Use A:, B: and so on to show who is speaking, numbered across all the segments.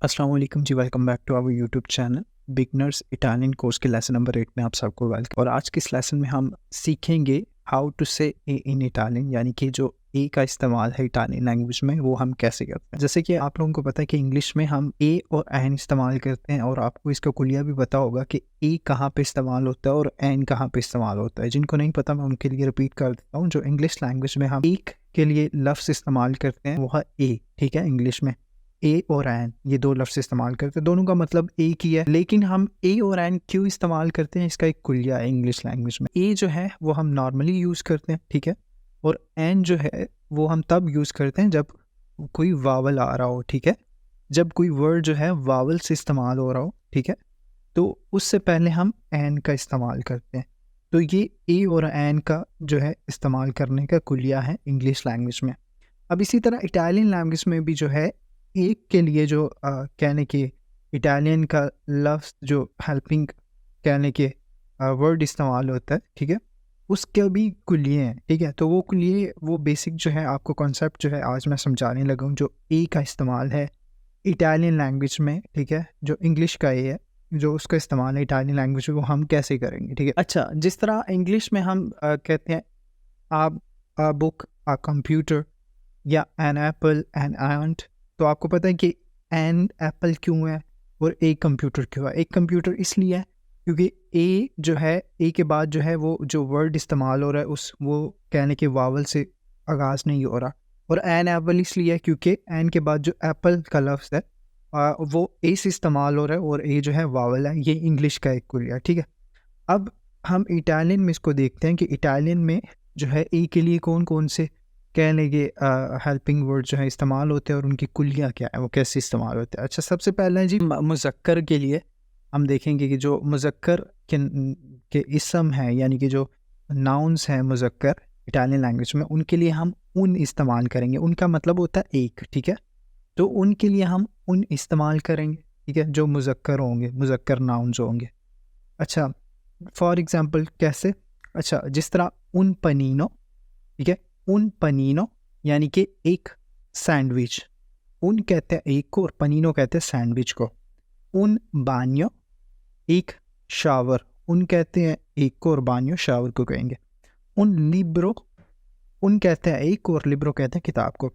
A: अस्सलाम वालेकुम जी, welcome back to our YouTube channel beginners Italian course के लेसन नंबर 8 में आप सबको वेलकम। और आज के इस लेसन में हम सीखेंगे हाउ टू से ए इन इटालियन, यानी कि जो ए का इस्तेमाल है इटालियन लैंग्वेज में वो हम कैसे करते हैं। जैसे कि आप लोगों को पता है कि इंग्लिश में हम ए और एन इस्तेमाल करते हैं, और आपको इसका कुलिया भी पता होगा कि ए कहाँ पे इस्तेमाल होता है और एन कहाँ पे इस्तेमाल होता है। जिनको नहीं पता मैं उनके लिए रिपीट कर देता हूँ। जो इंग्लिश लैंग्वेज में हम एक के लिए लफ्ज़ इस्तेमाल करते हैं वो है ए, ठीक है। इंग्लिश में ए और एन ये दो लफ्ज़ इस्तेमाल करते हैं, दोनों का मतलब एक ही है, लेकिन हम ए और एन क्यों इस्तेमाल करते हैं इसका एक कुलिया है इंग्लिश लैंग्वेज में। ए जो है वो हम नॉर्मली यूज़ करते हैं, ठीक है, और एन जो है वो हम तब यूज़ करते हैं जब कोई वावल आ रहा हो, ठीक है, जब कोई वर्ड जो है वावल से इस्तेमाल हो रहा हो, ठीक है, तो उससे पहले हम एन का इस्तेमाल करते हैं। तो ये ए और एन का जो है इस्तेमाल करने का कुलिया है इंग्लिश लैंग्वेज में। अब इसी तरह इटालियन लैंग्वेज में भी जो है एक के लिए जो कहने के इटालियन का लफ्ज़ जो हेल्पिंग कहने के वर्ड इस्तेमाल होता है, ठीक है, उसके भी कुलिये हैं, ठीक है। तो वो कुलिये वो बेसिक जो है आपको कॉन्सेप्ट जो है आज मैं समझाने लगा हूँ। जो ए का इस्तेमाल है इटालियन लैंग्वेज में, ठीक है, जो इंग्लिश का ए है जो उसका इस्तेमाल है इटालियन लैंग्वेज में, वो हम कैसे करेंगे, ठीक है। अच्छा, जिस तरह इंग्लिश में हम कहते हैं आप अ बुक, अ कंप्यूटर, या एन एप्पल, एन आंट, तो आपको पता है कि एन एप्पल क्यों है और ए कंप्यूटर क्यों है। एक कंप्यूटर इसलिए है क्योंकि ए जो है ए के बाद जो है वो जो वर्ड इस्तेमाल हो रहा है उस वो कहने के वावल से आगाज़ नहीं हो रहा, और एन एप्पल इसलिए है क्योंकि एन के बाद जो एप्पल का लफ्ज़ है वो ए से इस्तेमाल हो रहा है और ए जो है वावल है। ये इंग्लिश का एक कुलिया, ठीक है। अब हम इटालियन में इसको देखते हैं कि इटालियन में जो है ए के लिए कौन कौन से कह लेंगे हेल्पिंग वर्ड जो है इस्तेमाल होते हैं और उनकी कुलियाँ क्या है, वो कैसे इस्तेमाल होते हैं। अच्छा, सबसे पहले जी मुज़क्कर के लिए हम देखेंगे कि जो मुज़क्कर के इसम है, यानी कि जो नाउन्स हैं मुज़क्कर इटालियन लैंग्वेज में, उनके लिए हम उन इस्तेमाल करेंगे। उनका मतलब होता है एक, ठीक है, तो उनके लिए हम उन इस्तेमाल करेंगे, ठीक है, जो मुज़क्कर होंगे, मुज़क्कर नाउन्स होंगे। अच्छा, फॉर एग्ज़ाम्पल कैसे? अच्छा, जिस तरह उन पनीनो, ठीक है, उन पनीनो यानी कि एक सैंडविच। उन कहते हैं एक को और पनीनो कहते हैं सैंडविच को। उन बानियो एक शावर, उन कहते हैं एक को और बानियो शावर को कहेंगे। उन लिब्रो, उन कहते हैं एक को और लिब्रो कहते हैं किताब को।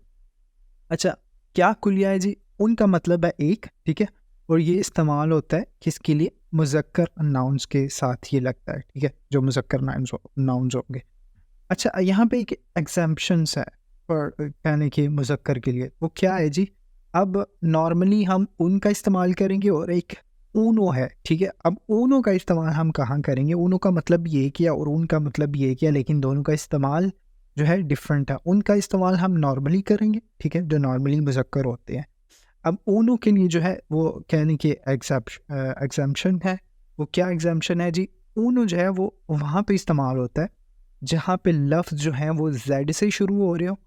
A: अच्छा, क्या कुलिया है जी? उनका मतलब है एक, ठीक है, और ये इस्तेमाल होता है किसके लिए? मुज़क्कर नाउन्स के साथ ये लगता है, ठीक है, जो मुज़क्कर नाउन्स होंगे। अच्छा, यहाँ पे एक एग्ज़म्पशंस है और कहने के मुज़क्कर के लिए, वो क्या है जी? अब नॉर्मली हम उन का इस्तेमाल करेंगे और एक ऊनो है, ठीक है। अब ऊनो का इस्तेमाल हम कहाँ करेंगे? ऊनो का मतलब ये किया और उन का मतलब ये किया, लेकिन दोनों का इस्तेमाल जो है डिफरेंट है। उनका इस्तेमाल हम नॉर्मली करेंगे, ठीक है, जो नॉर्मली मुज़क्कर होते हैं। अब ऊनो के लिए जो है वो कहने के एग्ज़म्पशन है। वो क्या एग्ज़म्पशन है जी? ऊनो जो है वो वहाँ पे इस्तेमाल होता है जहाँ पे लफ्ज़ जो है वो जेड से शुरू हो रहे हो,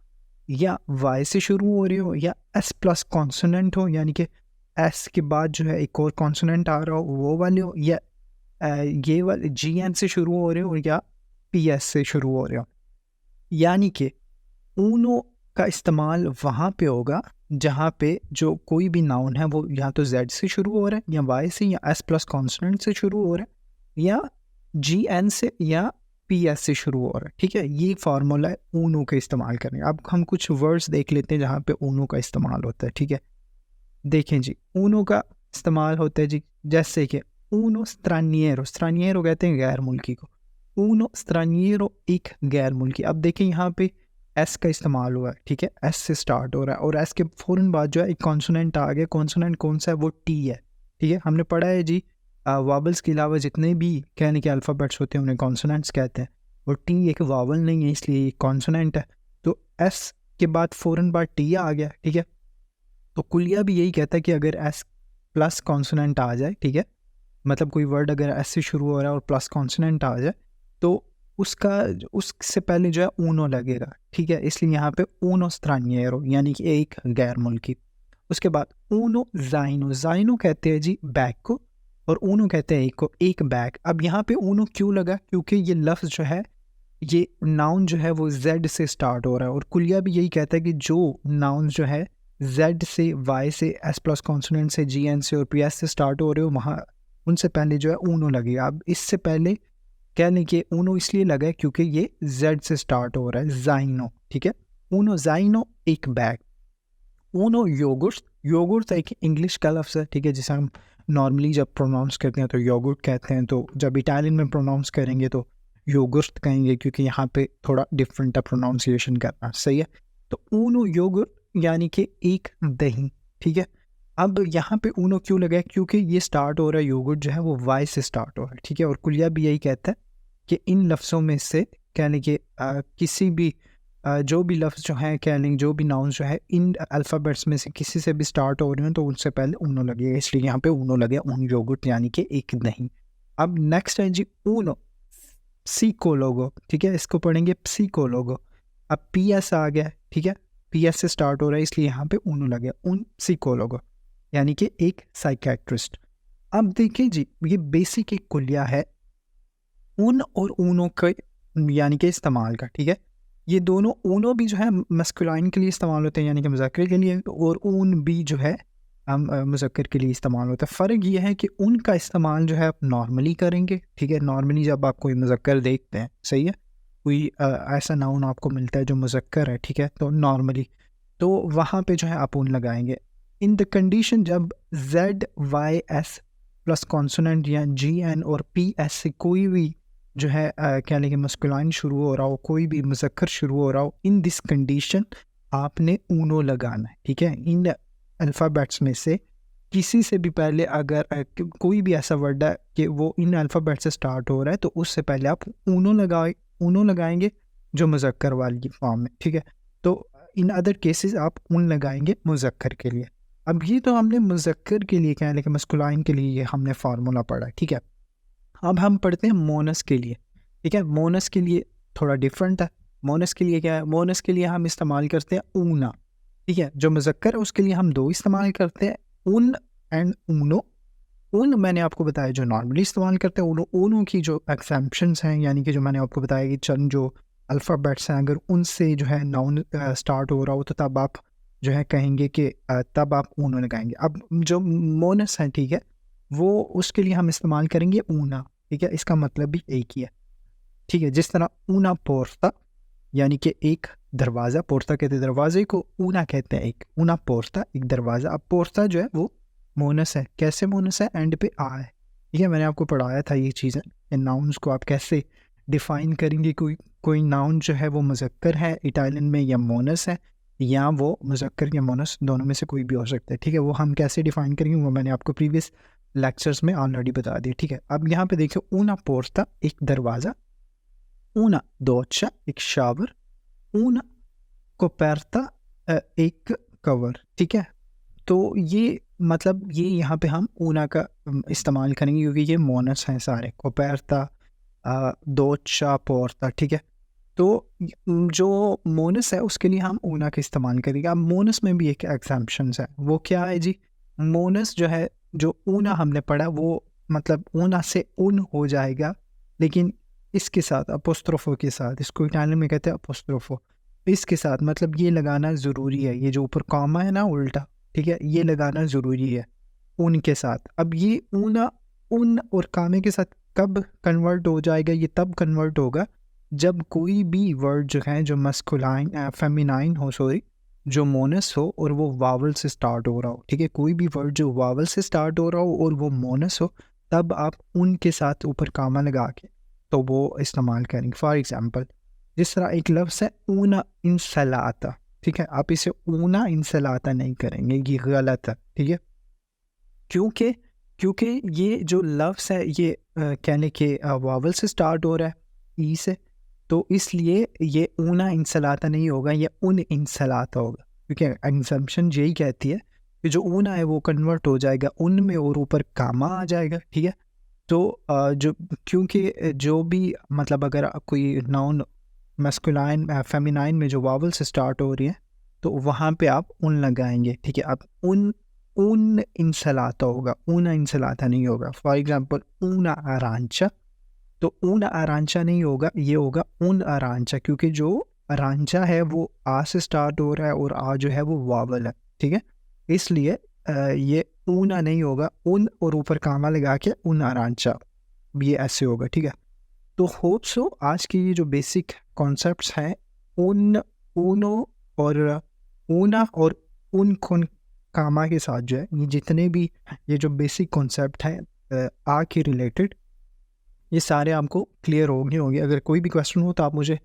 A: या वाई से शुरू हो रहे हो, या एस प्लस कॉन्सोनेंट हो, यानी कि एस के बाद जो है एक और कॉन्सोनेंट आ रहा हो वो वाले हो, या ये वाले जी एन से शुरू हो रहे हो, या पी एस से शुरू हो रहे हो। यानी कि ऊनो का इस्तेमाल वहाँ पे होगा जहाँ पे जो कोई भी नाउन है वो या तो जेड से शुरू हो रहा है, या वाई से, या एस प्लस कॉन्सोनेंट से शुरू हो रहा है, या जी एन से, या पी एस से शुरू हो रहा है, ठीक है। ये फार्मूला है ऊनो के इस्तेमाल करने। अब हम कुछ वर्ड्स देख लेते हैं जहाँ पे ऊनो का इस्तेमाल होता है, ठीक है। देखें जी, ऊनो का इस्तेमाल होता है जी, जैसे कि ऊनो स्ट्रानिएरो, स्ट्रानिएरो कहते हैं गैर मुल्की को। ऊनो स्ट्रानिएरो एक गैर मुल्की। अब देखें यहाँ पे एस का इस्तेमाल हुआ है, ठीक है, एस से स्टार्ट हो रहा है, और एस के फ़ौरन बाद जो है एक कॉन्सोनेंट आ गया। कॉन्सोनेंट कौन सा है? वो टी है, ठीक है। हमने पढ़ा है जी वावल्स के अलावा जितने भी कहने के अल्फ़ाबेट्स होते हैं उन्हें कॉन्सोनेंट्स कहते हैं, और टी एक वावल नहीं है इसलिए ये कॉन्सोनेंट है। तो एस के बाद फ़ौरन बाद टी आ गया, ठीक है। तो कुलिया भी यही कहता है कि अगर एस प्लस कॉन्सोनेंट आ जाए, ठीक है, मतलब कोई वर्ड अगर एस से शुरू हो रहा है और प्लस कॉन्सोनेंट आ जाए तो उसका उससे पहले जो है ऊनो लगेगा, ठीक है। इसलिए यहाँ पे ऊनो स्ट्रानिएरो यानी कि एक गैर मुल्की। उसके बाद ऊनो ज़ाइनो, ज़ाइनो कहते हैं जी बैग को, और ऊनो कहते हैं एक को, एक बैग। अब यहाँ पे ऊनो क्यों लगा? क्योंकि ये लफ्ज़ जो है ये नाउन जो है वो जेड से स्टार्ट हो रहा है, और कुलिया भी यही कहता है कि जो नाउन जो है जेड से, वाई से, एस प्लस कॉन्सोनेंट से, जी एन से और पी एस से स्टार्ट हो रहे हो, वहाँ उनसे पहले जो है ऊनो लगेगा। अब इससे पहले क्या नहीं कि ऊनो इसलिए लगा है क्योंकि ये जेड से स्टार्ट हो रहा है, जाइनो, ठीक है। ऊनो जाइनो एक बैग। ऊनो योगुर्ट, योगुर्ट एक इंग्लिश का लफ्ज़ है, ठीक है, जिसे हम नॉर्मली जब प्रोनाउंस करते हैं तो योगुर्ट कहते हैं, तो जब इटालियन में प्रोनाउंस करेंगे तो योगुर्ट कहेंगे, क्योंकि यहाँ पे थोड़ा डिफरेंट है प्रोनाउंसिएशन करना, सही है। तो ऊनो योगुर्ट यानी कि एक दही, ठीक है। अब यहाँ पे ऊनो क्यों लगा है, क्योंकि ये स्टार्ट हो रहा है, योगुर्ट जो है वो वाई से स्टार्ट हो रहा है, ठीक है। और कुलिया भी यही कहता है कि इन लफ्ज़ों में से कहने के किसी भी जो भी लफ्ज़ जो हैं, कह लें जो भी नाउन जो है, इन अल्फ़ाबेट्स में से किसी से भी स्टार्ट हो रहे हैं तो उनसे पहले ऊनो लगेगा, इसलिए यहाँ पे ऊनो लगे, ऊन योगुर्ट यानी कि एक नहीं। अब नेक्स्ट है जी ऊनो पसिकोलोगो, ठीक है, इसको पढ़ेंगे पसिकोलोगो। अब पी एस आ गया, ठीक है, पी एस से स्टार्ट हो रहा है इसलिए यहाँ पे ऊनो लगे, उन पसिकोलोगो यानी कि एक साइकेट्रिस्ट। अब देखिए जी, ये बेसिक एक कुलिया है उन और ऊनो के यानी कि इस्तेमाल का, ठीक है। ये दोनों ऊनो भी जो है मस्कुलाइन के लिए इस्तेमाल होते हैं यानी कि मुज़क्कर के लिए, और ऊन भी जो है मुज़क्कर के लिए इस्तेमाल होता है। फ़र्क ये है कि ऊन का इस्तेमाल जो है आप नॉर्मली करेंगे, ठीक है। नॉर्मली जब आप कोई मुज़क्कर देखते हैं, सही है, कोई ऐसा नाउन आपको मिलता है जो मुज़क्कर है, ठीक है, तो नॉर्मली तो वहाँ पे जो है आप ऊन लगाएंगे। इन द कंडीशन जब Z Y S plus consonant या जी एन और पी एस से कोई भी जो है क्या लेकिन मस्कुलाइन शुरू हो रहा हो, कोई भी मुज़क्कर शुरू हो रहा हो, इन दिस कंडीशन आपने ऊनो लगाना है, ठीक है। इन अल्फ़ाबेट्स में से किसी से भी पहले अगर कोई भी ऐसा वर्ड है कि वो इन अल्फ़ाबेट से स्टार्ट हो रहा है तो उससे पहले आप ऊनो लगाएंगे जो मुज़क्कर वाली फॉर्म में, ठीक है। तो इन अदर केसेस आप ऊन लगाएंगे मुज़क्कर के लिए। अब ये तो हमने मुज़क्कर के लिए क्या है, लेकिन मस्कुलाइन के लिए ये हमने फार्मूला पढ़ा, ठीक है। अब हम पढ़ते हैं मोनस के लिए, ठीक है। मोनस के लिए थोड़ा डिफरेंट है। मोनस के लिए क्या है, मोनस के लिए हम इस्तेमाल करते हैं ऊना, ठीक है। जो मुज़क्कर है उसके लिए हम दो इस्तेमाल करते हैं, उन एंड ऊनो। उन मैंने आपको बताया जो नॉर्मली इस्तेमाल करते हैं, ऊनो ऊनो की जो एक्सेप्शंस हैं, यानी कि जो मैंने आपको बताया कि चंद जो अल्फ़ाबेट्स हैं अगर उनसे जो है नाउन स्टार्ट हो रहा हो तो तब आप जो है कहेंगे कि तब आप ऊनो लगाएंगे। अब जो मोनस है, ठीक है, वो उसके लिए हम इस्तेमाल करेंगे ऊना, ठीक है। इसका मतलब भी एक ही है, ठीक है। जिस तरह ऊना पोर्ता यानी कि एक दरवाज़ा, पोर्ता कहते हैं दरवाजे को, ऊना कहते हैं एक, ऊना पोर्ता एक दरवाज़ा। अब पोर्ता जो है वो मोनस है, कैसे मोनस है, एंड पे आ है, ठीक है। मैंने आपको पढ़ाया था ये चीज़ें, इन नाउन्स को आप कैसे डिफ़ाइन करेंगे। कोई नाउन जो है वो मुज़क्कर है इटालियन में या मोनस है, या वो मुज़क्कर या मोनस दोनों में से कोई भी हो सकता है, ठीक है। वो हम कैसे डिफ़ाइन करेंगे वो मैंने आपको प्रीवियस लेक्चर्स में ऑलरेडी बता दिया, ठीक है। अब यहाँ पे देखिए ऊना पोर्ता एक दरवाज़ा, ऊना दोचा एक शावर, ऊना कोपर्ता एक कवर, ठीक है। तो ये मतलब ये यहाँ पे हम ऊना का इस्तेमाल करेंगे क्योंकि ये मोनस हैं सारे, कोपर्ता दोचा पोर्ता, ठीक है। तो जो मोनस है उसके लिए हम ऊना का इस्तेमाल करेंगे। अब मोनस में भी एक एग्जाम्पशंस है, वो क्या है जी, मोनस जो है, जो ऊना हमने पढ़ा वो मतलब ऊना से उन हो जाएगा, लेकिन इसके साथ अपोस्ट्रोफो के साथ, इसको इटालियन में कहते हैं अपोस्ट्रोफो, इसके साथ मतलब ये लगाना ज़रूरी है, ये जो ऊपर कॉमा है ना उल्टा, ठीक है, ये लगाना ज़रूरी है उनके साथ। अब ये ऊना उन और कामे के साथ कब कन्वर्ट हो जाएगा, ये तब कन्वर्ट होगा जब कोई भी वर्ड जो है जो मस्कुलाइन फेमिनाइन हो, सॉरी, जो मोनस हो और वो वावल से स्टार्ट हो रहा हो, ठीक है। कोई भी वर्ड जो वावल से स्टार्ट हो रहा हो और वो मोनस हो, तब आप उनके साथ ऊपर कामा लगा के तो वो इस्तेमाल करेंगे। फॉर एग्जांपल जिस तरह एक लफ्ज़ है ऊना इंसलाता, ठीक है, आप इसे ऊना इंसलाता नहीं करेंगे, ये गलत है, ठीक है। क्योंकि ये जो लफ्ज़ है ये कहने के वावल से स्टार्ट हो रहा है, ई से, तो इसलिए ये ऊना इंसलाता नहीं होगा, ये उन इंसलाता होगा, क्योंकि एग्जाम्पशन यही कहती है कि जो ऊना है वो कन्वर्ट हो जाएगा उन में और ऊपर कामा आ जाएगा, ठीक है। तो जो क्योंकि जो भी मतलब अगर कोई नाउन मस्कुलाइन फेमिनाइन में जो वावल से स्टार्ट हो रही है तो वहाँ पे आप उन लगाएंगे, ठीक है। अब उन इंसलाता होगा, ऊना इंसलाता नहीं होगा। फॉर एग्जांपल ऊना अरांचा, तो ऊन अरांचा नहीं होगा, ये होगा उन अरांचा, क्योंकि जो अरांचा है वो आ से स्टार्ट हो रहा है और आ जो है वो वावल है, ठीक है? इसलिए ये ऊना नहीं होगा, उन और ऊपर कामा लगा के उनारांचा, ये ऐसे होगा, ठीक है? तो होप सो आज की ये जो बेसिक कॉन्सेप्ट्स हैं, उन, ऊनो और ऊना और उन खुन कामा के साथ जो है, ये जितने भी ये जो बेसिक कॉन्सेप्ट हैं आ के रिलेटेड, ये सारे आपको क्लियर होंगे। अगर कोई भी क्वेश्चन हो तो आप मुझे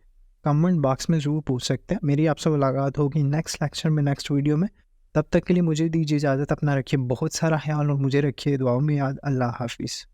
A: कमेंट बॉक्स में ज़रूर पूछ सकते हैं। मेरी आपसे मुलाकात होगी नेक्स्ट लेक्चर में, नेक्स्ट वीडियो में। तब तक के लिए मुझे दीजिए इजाज़त। अपना रखिए बहुत सारा ख्याल और मुझे रखिए दुआओं में याद। अल्लाह हाफ़िज़।